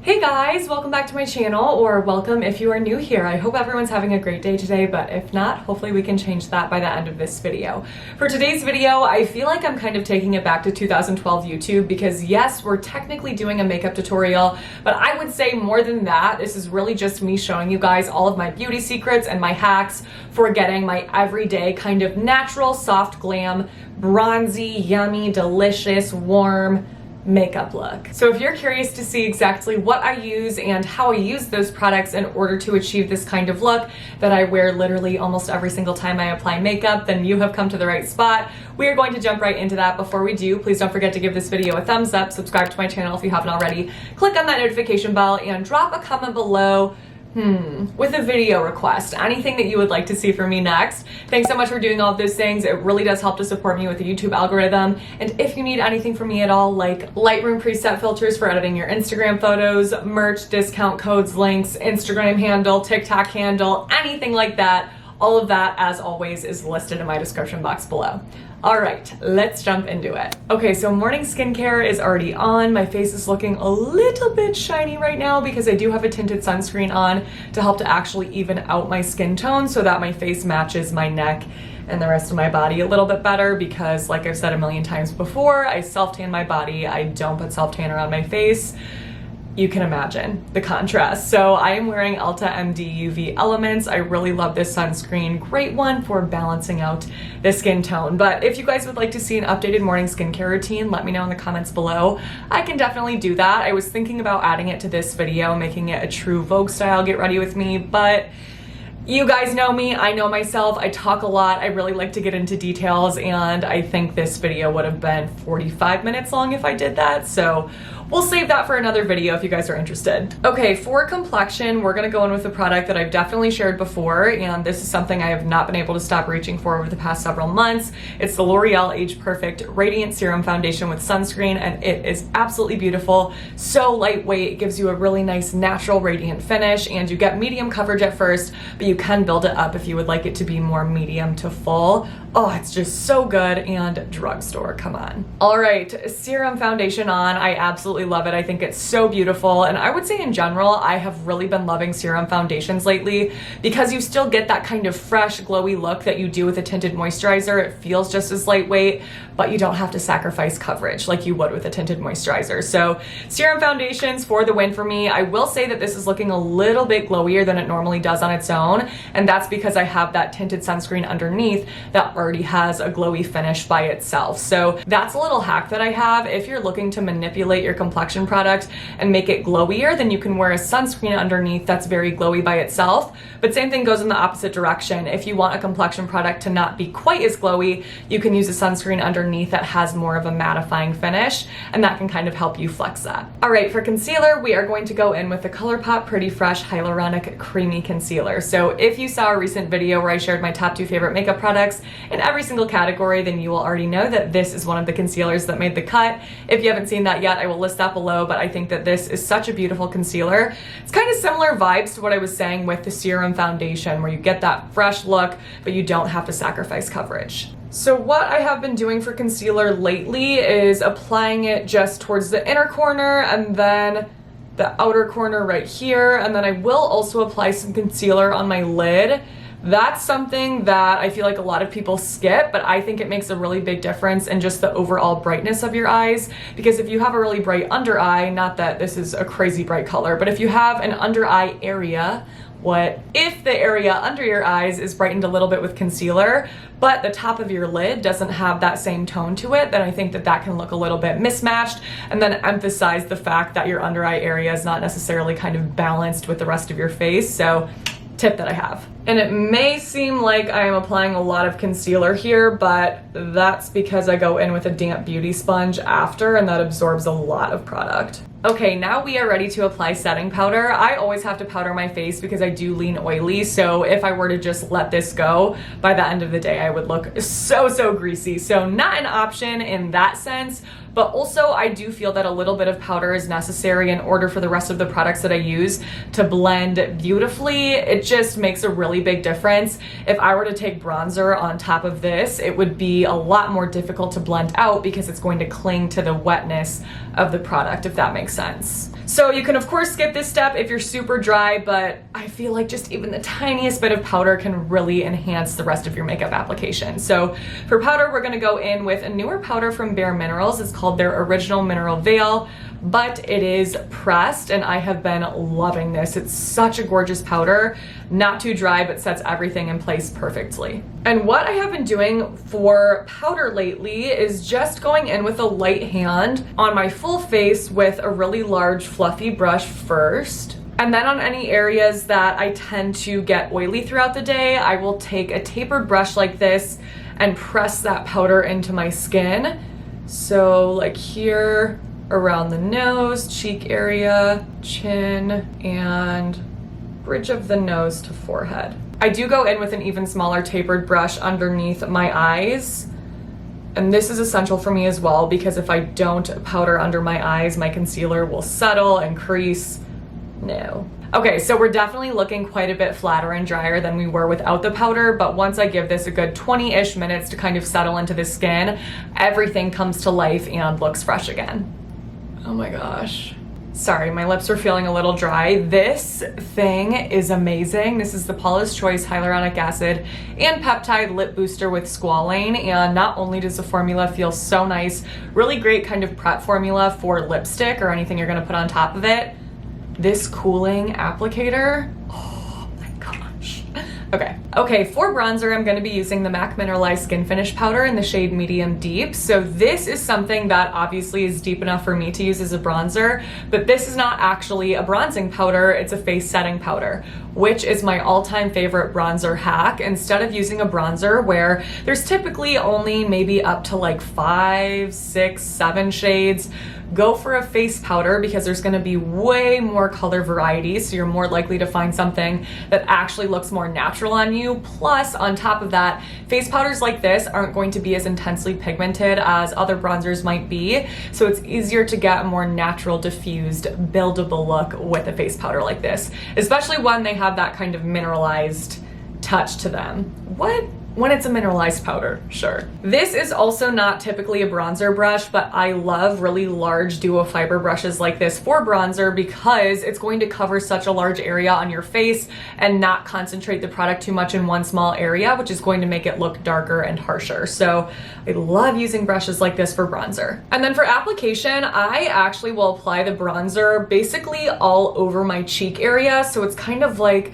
Hey guys, welcome back to my channel, or welcome if you are new here. I hope everyone's having a great day today, but if not, hopefully we can change that by the end of this video. For today's video, I feel like I'm kind of taking it back to 2012 YouTube because yes, we're technically doing a makeup tutorial, but I would say more than that, this is really just me showing you guys all of my beauty secrets and my hacks for getting my everyday kind of natural, soft glam, bronzy, yummy, delicious, warm, makeup look. So if you're curious to see exactly what I use and how I use those products in order to achieve this kind of look that I wear literally almost every single time I apply makeup, then you have come to the right spot. We are going to jump right into that. Before we do, please don't forget to give this video a thumbs up, subscribe to my channel if you haven't already, click on that notification bell, and drop a comment below with a video request, anything that you would like to see from me next. Thanks so much for doing all of those things. It really does help to support me with the YouTube algorithm. And if you need anything from me at all, like Lightroom preset filters for editing your Instagram photos, merch, discount codes, links, Instagram handle, TikTok handle, anything like that, all of that, as always, is listed in my description box below. All right, let's jump into it. Okay, so morning skincare is already on. My face is looking a little bit shiny right now because I do have a tinted sunscreen on to help to actually even out my skin tone so that my face matches my neck and the rest of my body a little bit better because, like I've said a million times before, I self-tan my body. I don't put self-tanner on my face. You can imagine the contrast. So I am wearing Ulta MD UV Elements. I really love this sunscreen. Great one for balancing out the skin tone. But if you guys would like to see an updated morning skincare routine, let me know in the comments below. I can definitely do that. I was thinking about adding it to this video, making it a true Vogue style get ready with me, but you guys know me, I know myself, I talk a lot, I really like to get into details, and I think this video would have been 45 minutes long if I did that, so we'll save that for another video if you guys are interested. Okay, for complexion, we're gonna go in with a product that I've definitely shared before, and this is something I have not been able to stop reaching for over the past several months. It's the L'Oreal Age Perfect Radiant Serum Foundation with Sunscreen, and it is absolutely beautiful. So lightweight, it gives you a really nice natural radiant finish, and you get medium coverage at first, but you can build it up if you would like it to be more medium to full. Oh, it's just so good, and drugstore, come on. All right, serum foundation on. I absolutely love it. I think it's so beautiful, and I would say in general, I have really been loving serum foundations lately because you still get that kind of fresh, glowy look that you do with a tinted moisturizer. It feels just as lightweight, but you don't have to sacrifice coverage like you would with a tinted moisturizer. So serum foundations for the win for me. I will say that this is looking a little bit glowier than it normally does on its own, and that's because I have that tinted sunscreen underneath that already has a glowy finish by itself. So that's a little hack that I have. If you're looking to manipulate your complexion product and make it glowier, then you can wear a sunscreen underneath that's very glowy by itself. But same thing goes in the opposite direction. If you want a complexion product to not be quite as glowy, you can use a sunscreen underneath that has more of a mattifying finish, and that can kind of help you flex that. All right, for concealer, we are going to go in with the Colourpop Pretty Fresh Hyaluronic Creamy Concealer. So if you saw a recent video where I shared my top 2 favorite makeup products in every single category, then you will already know that this is one of the concealers that made the cut. If you haven't seen that yet, I will list that below, but I think that this is such a beautiful concealer. It's kind of similar vibes to what I was saying with the serum foundation, where you get that fresh look, but you don't have to sacrifice coverage. So what I have been doing for concealer lately is applying it just towards the inner corner and then the outer corner right here, and then I will also apply some concealer on my lid. That's something that I feel like a lot of people skip, but I think it makes a really big difference in just the overall brightness of your eyes, because if you have a really bright under eye, not that this is a crazy bright color, but if you have an under eye area, what if the area under your eyes is brightened a little bit with concealer, but the top of your lid doesn't have that same tone to it, then I think that that can look a little bit mismatched, and then emphasize the fact that your under eye area is not necessarily kind of balanced with the rest of your face. So tip that I have. And it may seem like I am applying a lot of concealer here, but that's because I go in with a damp beauty sponge after, and that absorbs a lot of product. Okay, now we are ready to apply setting powder. I always have to powder my face because I do lean oily, so if I were to just let this go, by the end of the day I would look so greasy. So not an option in that sense, but also I do feel that a little bit of powder is necessary in order for the rest of the products that I use to blend beautifully. It just makes a really big difference. If I were to take bronzer on top of this, it would be a lot more difficult to blend out because it's going to cling to the wetness of the product, if that makes sense. So you can of course skip this step if you're super dry, but I feel like just even the tiniest bit of powder can really enhance the rest of your makeup application. So for powder, we're gonna go in with a newer powder from Bare Minerals. It's called their Original Mineral Veil, but it is pressed and I have been loving this. It's such a gorgeous powder, not too dry, but sets everything in place perfectly. And what I have been doing for powder lately is just going in with a light hand on my full face with a really large fluffy brush first. And then on any areas that I tend to get oily throughout the day, I will take a tapered brush like this and press that powder into my skin. So like here, around the nose, cheek area, chin, and bridge of the nose to forehead. I do go in with an even smaller tapered brush underneath my eyes. And this is essential for me as well, because if I don't powder under my eyes, my concealer will settle and crease. No. Okay, so we're definitely looking quite a bit flatter and drier than we were without the powder, but once I give this a good 20-ish minutes to kind of settle into the skin, everything comes to life and looks fresh again. Oh my gosh. Sorry, my lips are feeling a little dry. This thing is amazing. This is the Paula's Choice Hyaluronic Acid and Peptide Lip Booster with Squalane, and not only does the formula feel so nice, really great kind of prep formula for lipstick or anything you're gonna put on top of it, this cooling applicator, oh my gosh. Okay, for bronzer, I'm gonna be using the MAC Mineralized Skin Finish Powder in the shade Medium Deep. So this is something that obviously is deep enough for me to use as a bronzer, but this is not actually a bronzing powder, it's a face setting powder, which is my all-time favorite bronzer hack. Instead of using a bronzer where there's typically only maybe up to like 5, 6, 7 shades, go for a face powder because there's gonna be way more color variety, so you're more likely to find something that actually looks more natural on you. Plus, on top of that, face powders like this aren't going to be as intensely pigmented as other bronzers might be, so it's easier to get a more natural, diffused, buildable look with a face powder like this, especially when they have that kind of mineralized touch to them. What? When it's a mineralized powder, sure. This is also not typically a bronzer brush, but I love really large duo fiber brushes like this for bronzer because it's going to cover such a large area on your face and not concentrate the product too much in one small area, which is going to make it look darker and harsher. So I love using brushes like this for bronzer. And then for application, I actually will apply the bronzer basically all over my cheek area. So it's kind of like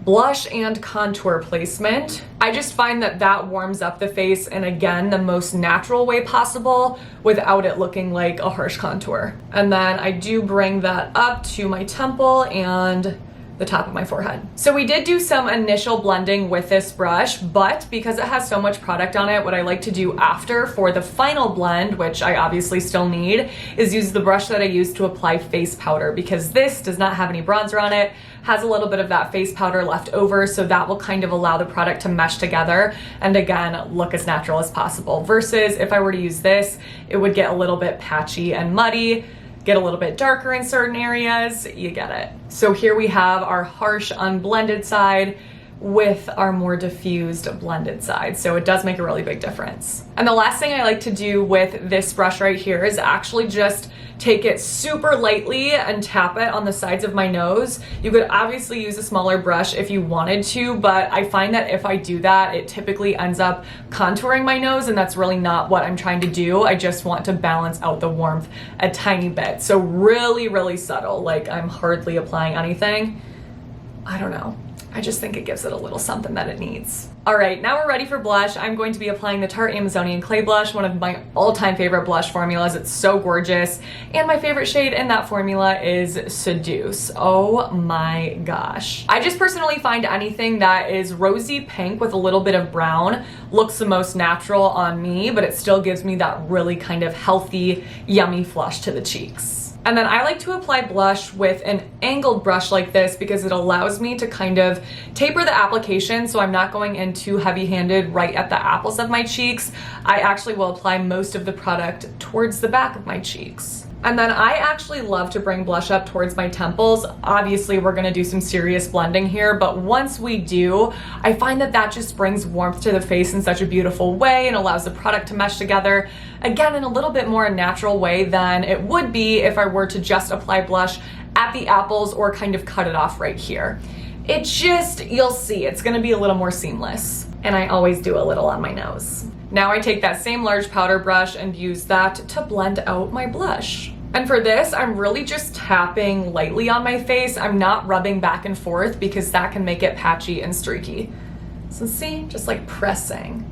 blush and contour placement. I just find that that warms up the face in, again, the most natural way possible without it looking like a harsh contour. And then I do bring that up to my temple and the top of my forehead. So we did do some initial blending with this brush, but because it has so much product on it, what I like to do after for the final blend, which I obviously still need, is use the brush that I used to apply face powder, because this does not have any bronzer on it, has a little bit of that face powder left over, so that will kind of allow the product to mesh together and again, look as natural as possible. Versus if I were to use this, it would get a little bit patchy and muddy, get a little bit darker in certain areas, you get it. So here we have our harsh unblended side with our more diffused blended side. So it does make a really big difference. And the last thing I like to do with this brush right here is actually just take it super lightly and tap it on the sides of my nose. You could obviously use a smaller brush if you wanted to, but I find that if I do that, it typically ends up contouring my nose, and that's really not what I'm trying to do. I just want to balance out the warmth a tiny bit. So really, really subtle, like I'm hardly applying anything. I don't know. I just think it gives it a little something that it needs. All right, now we're ready for blush. I'm going to be applying the Tarte Amazonian Clay Blush, one of my all-time favorite blush formulas. It's so gorgeous. And my favorite shade in that formula is Seduce. Oh my gosh. I just personally find anything that is rosy pink with a little bit of brown looks the most natural on me, but it still gives me that really kind of healthy, yummy flush to the cheeks. And then I like to apply blush with an angled brush like this because it allows me to kind of taper the application, so I'm not going in too heavy-handed right at the apples of my cheeks. I actually will apply most of the product towards the back of my cheeks. And then I actually love to bring blush up towards my temples. Obviously, we're gonna do some serious blending here, but once we do, I find that that just brings warmth to the face in such a beautiful way and allows the product to mesh together, again, in a little bit more natural way than it would be if I were to just apply blush at the apples or kind of cut it off right here. It just, you'll see, it's gonna be a little more seamless. And I always do a little on my nose. Now I take that same large powder brush and use that to blend out my blush. And for this, I'm really just tapping lightly on my face. I'm not rubbing back and forth because that can make it patchy and streaky. So see, just like pressing.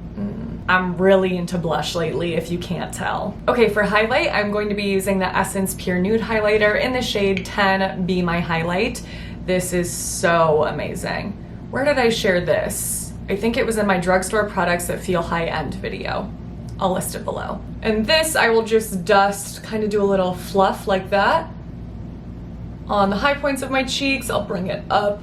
I'm really into blush lately, if you can't tell. Okay, for highlight, I'm going to be using the Essence Pure Nude Highlighter in the shade 10 Be My Highlight. This is so amazing. Where did I share this? I think it was in my drugstore products that feel high-end video. I'll list it below. And this I will just dust, kind of do a little fluff like that. On the high points of my cheeks, I'll bring it up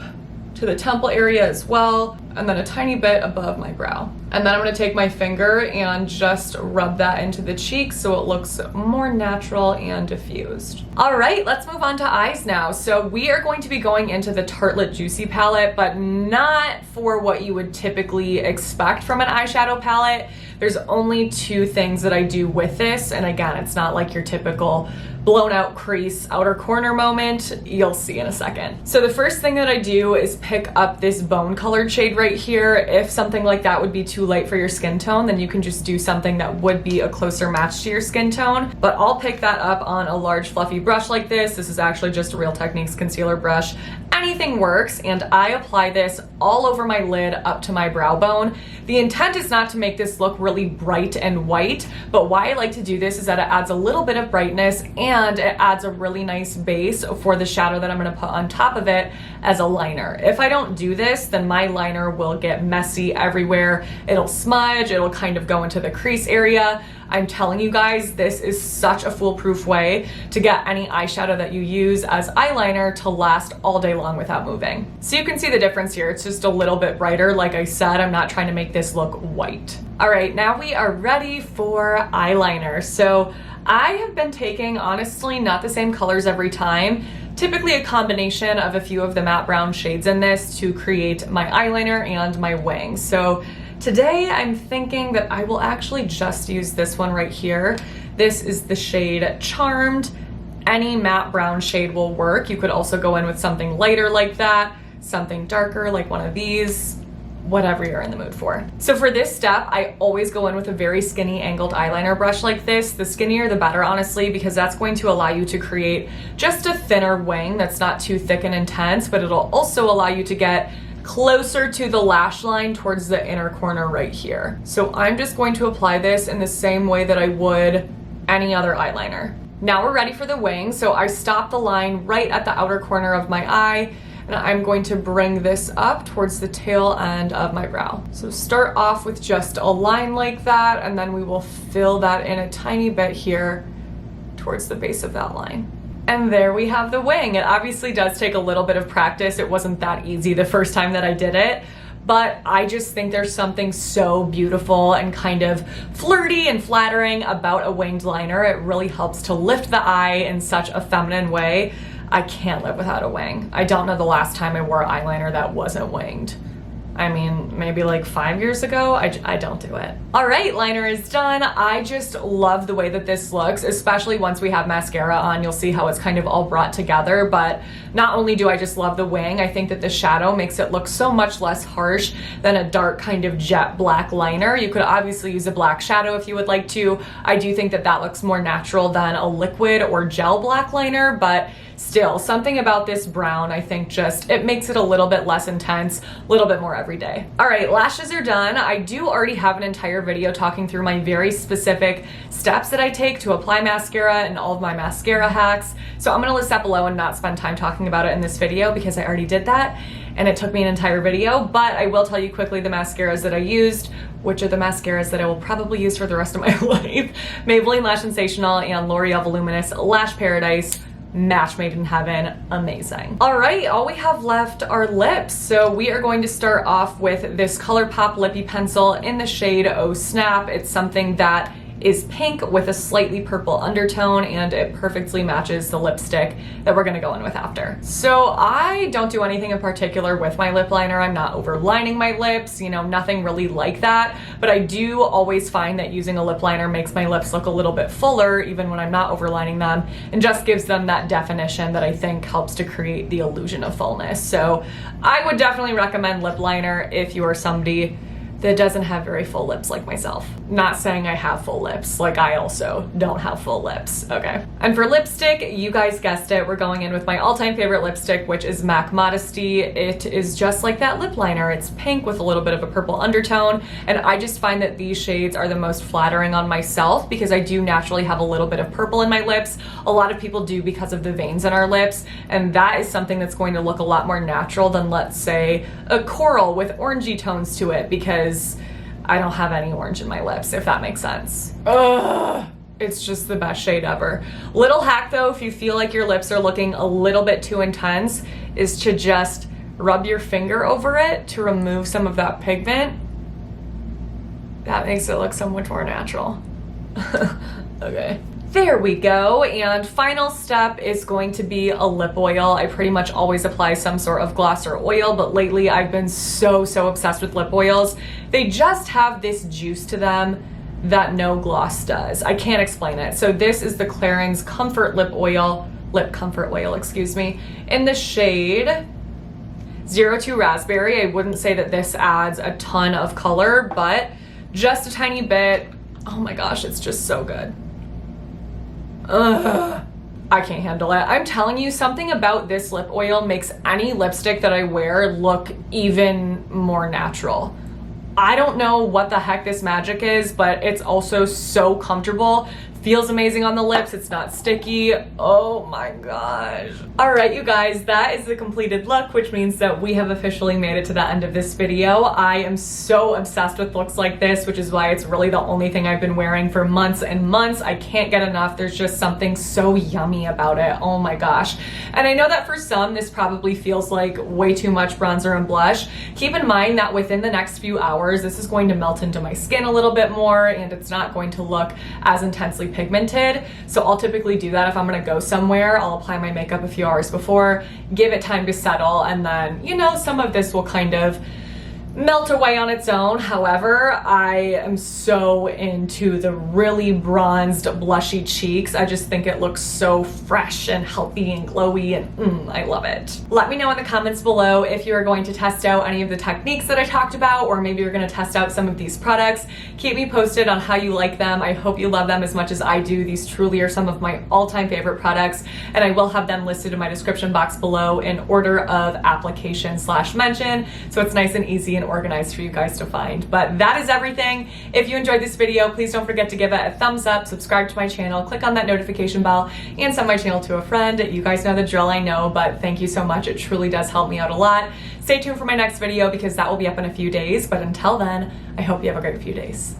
to the temple area as well, and then a tiny bit above my brow. And then I'm gonna take my finger and just rub that into the cheeks so it looks more natural and diffused. All right, let's move on to eyes now. So we are going to be going into the Tartelette Juicy palette, but not for what you would typically expect from an eyeshadow palette. There's only two things that I do with this, and again, it's not like your typical blown out crease outer corner moment. You'll see in a second. So the first thing that I do is pick up this bone colored shade right here. If something like that would be too light for your skin tone, then you can just do something that would be a closer match to your skin tone. But I'll pick that up on a large fluffy brush like this. This is actually just a Real Techniques concealer brush. Anything works, and I apply this all over my lid up to my brow bone. The intent is not to make this look really bright and white, but why I like to do this is that it adds a little bit of brightness and it adds a really nice base for the shadow that I'm gonna put on top of it as a liner. If I don't do this, then my liner will get messy everywhere. It'll smudge, it'll kind of go into the crease area. I'm telling you guys, this is such a foolproof way to get any eyeshadow that you use as eyeliner to last all day long without moving. So you can see the difference here. It's just a little bit brighter. Like I said, I'm not trying to make this look white. All right, now we are ready for eyeliner. So I have been taking, honestly, not the same colors every time. Typically a combination of a few of the matte brown shades in this to create my eyeliner and my wing. So today I'm thinking that I will actually just use this one right here. This is the shade Charmed. Any matte brown shade will work. You could also go in with something lighter like that, something darker like one of these, whatever you're in the mood for. So for this step, I always go in with a very skinny angled eyeliner brush like this. The skinnier the better, honestly, because that's going to allow you to create just a thinner wing that's not too thick and intense, but it'll also allow you to get closer to the lash line towards the inner corner right here. So I'm just going to apply this in the same way that I would any other eyeliner. Now we're ready for the wing. So I stop the line right at the outer corner of my eye, and I'm going to bring this up towards the tail end of my brow. So start off with just a line like that, and then we will fill that in a tiny bit here towards the base of that line. And there we have the wing. It obviously does take a little bit of practice. It wasn't that easy the first time that I did it, but I just think there's something so beautiful and kind of flirty and flattering about a winged liner. It really helps to lift the eye in such a feminine way. I can't live without a wing. I don't know the last time I wore eyeliner that wasn't winged. I mean, maybe like 5 years ago. I don't do it. All right, liner is done. I just love the way that this looks, especially once we have mascara on. You'll see how it's kind of all brought together, but not only do I just love the wing, I think that the shadow makes it look so much less harsh than a dark kind of jet black liner. You could obviously use a black shadow if you would like to. I do think that that looks more natural than a liquid or gel black liner, but still, something about this brown, I think just, it makes it a little bit less intense, a little bit more everyday. All right, lashes are done. I do already have an entire video talking through my very specific steps that I take to apply mascara and all of my mascara hacks. So I'm gonna list that below and not spend time talking about it in this video because I already did that and it took me an entire video, but I will tell you quickly the mascaras that I used, which are the mascaras that I will probably use for the rest of my life. Maybelline Lash Sensational and L'Oreal Voluminous Lash Paradise. Match made in heaven, amazing. All right, all we have left are lips. So we are going to start off with this Colourpop lippy pencil in the shade Oh Snap. It's something that is pink with a slightly purple undertone, and it perfectly matches the lipstick that we're gonna go in with after. So I don't do anything in particular with my lip liner. I'm not overlining my lips, you know, nothing really like that, but I do always find that using a lip liner makes my lips look a little bit fuller even when I'm not overlining them, and just gives them that definition that I think helps to create the illusion of fullness. So I would definitely recommend lip liner if you are somebody that doesn't have very full lips like myself. Not saying I have full lips, like I also don't have full lips, okay? And for lipstick, you guys guessed it, we're going in with my all-time favorite lipstick, which is MAC Modesty. It is just like that lip liner. It's pink with a little bit of a purple undertone, and I just find that these shades are the most flattering on myself because I do naturally have a little bit of purple in my lips. A lot of people do because of the veins in our lips, and that is something that's going to look a lot more natural than, let's say, a coral with orangey tones to it, because I don't have any orange in my lips, if that makes sense. Ugh, it's just the best shade ever. Little hack though, if you feel like your lips are looking a little bit too intense, is to just rub your finger over it to remove some of that pigment. That makes it look so much more natural. Okay. There we go, and final step is going to be a lip oil. I pretty much always apply some sort of gloss or oil, but lately I've been so obsessed with lip oils. They just have this juice to them that no gloss does. I can't explain it. So this is the Clarins Comfort Lip Comfort Oil, excuse me, in the shade 02 Raspberry. I wouldn't say that this adds a ton of color, but just a tiny bit. Oh my gosh, it's just so good. Ugh, I can't handle it. I'm telling you, something about this lip oil makes any lipstick that I wear look even more natural. I don't know what the heck this magic is, but it's also so comfortable. Feels amazing on the lips. It's not sticky. Oh my gosh. All right, you guys, that is the completed look, which means that we have officially made it to the end of this video. I am so obsessed with looks like this, which is why it's really the only thing I've been wearing for months and months. I can't get enough. There's just something so yummy about it. Oh my gosh. And I know that for some, this probably feels like way too much bronzer and blush. Keep in mind that within the next few hours, this is going to melt into my skin a little bit more, and it's not going to look as intensely pigmented. So I'll typically do that if I'm gonna go somewhere. I'll apply my makeup a few hours before, give it time to settle, and then, you know, some of this will kind of melt away on its own. However, I am so into the really bronzed blushy cheeks. I just think it looks so fresh and healthy and glowy, and I love it. Let me know in the comments below if you are going to test out any of the techniques that I talked about, or maybe you're going to test out some of these products. Keep me posted on how you like them. I hope you love them as much as I do. These truly are some of my all-time favorite products, and I will have them listed in my description box below in order of application / mention, so it's nice and easy and organized for you guys to find. But that is everything. If you enjoyed this video, please don't forget to give it a thumbs up, subscribe to my channel, click on that notification bell, and send my channel to a friend. You guys know the drill, I know, but thank you so much. It truly does help me out a lot. Stay tuned for my next video because that will be up in a few days, but until then, I hope you have a great few days.